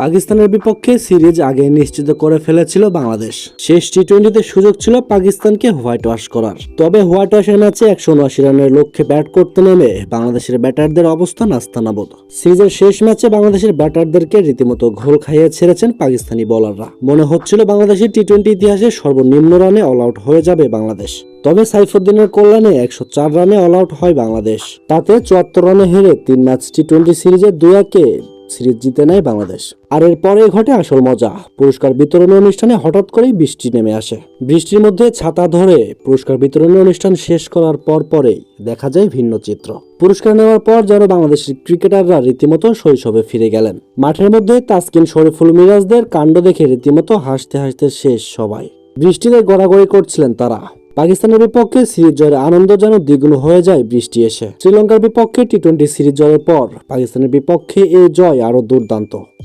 পাকিস্তানের বিপক্ষে সিরিজ আগে নিশ্চিত করে ফেলেছিল বাংলাদেশ। শেষ টি-20তে সুযোগ ছিল পাকিস্তানকে হোয়াইট ওয়াশ করার। তবে হোয়াইট ওয়াশের ম্যাচে 179 রানের লক্ষ্যে ব্যাট করতে নেমে বাংলাদেশের ব্যাটারদের অবস্থা নাস্তানাবুদ। সিরিজের শেষ ম্যাচে বাংলাদেশের ব্যাটারদেরকে রীতিমতো ঘোল খাইয়ে ছেড়েছেন পাকিস্তানি বোলাররা। মনে হচ্ছিল বাংলাদেশের টি-20 ইতিহাসে সর্বনিম্ন রানে অল আউট হয়ে যাবে বাংলাদেশ। তবে সাইফুদ্দিনের কল্যাণে 104 রানে অল আউট হয় বাংলাদেশ। তাতে 74 রানে হেরে 3 ম্যাচ টি-20 সিরিজে 2-1 সিরিজ জিতে নেয় বাংলাদেশ। আর এরপরে ঘটে আসল মজা। পুরস্কার বিতরণী অনুষ্ঠানে হঠাৎ করেই বৃষ্টি নেমে আসে। বৃষ্টির মধ্যে ছাতা ধরে পুরস্কার বিতরণী অনুষ্ঠান শেষ করার পরেই দেখা যায় ভিন্ন চিত্র। পুরস্কার নেওয়ার পর যেন বাংলাদেশের ক্রিকেটাররা রীতিমতো শৈশবে ফিরে গেলেন। মাঠের মধ্যে তাসকিন, শরীফুল, মিরাজদের কাণ্ড দেখে রীতিমতো হাসতে হাসতে শেষ সবাই। বৃষ্টিতে গড়াগড়ি করছিলেন তারা। পাকিস্তানের বিপক্ষে সিরিজ জয়ের আনন্দ যেন দ্বিগুণ হয়ে যায় বৃষ্টি এসে। শ্রীলঙ্কার বিপক্ষে টি-20 সিরিজ জয়ের পর পাকিস্তানের বিপক্ষে এই জয় আরো দুর্দান্ত।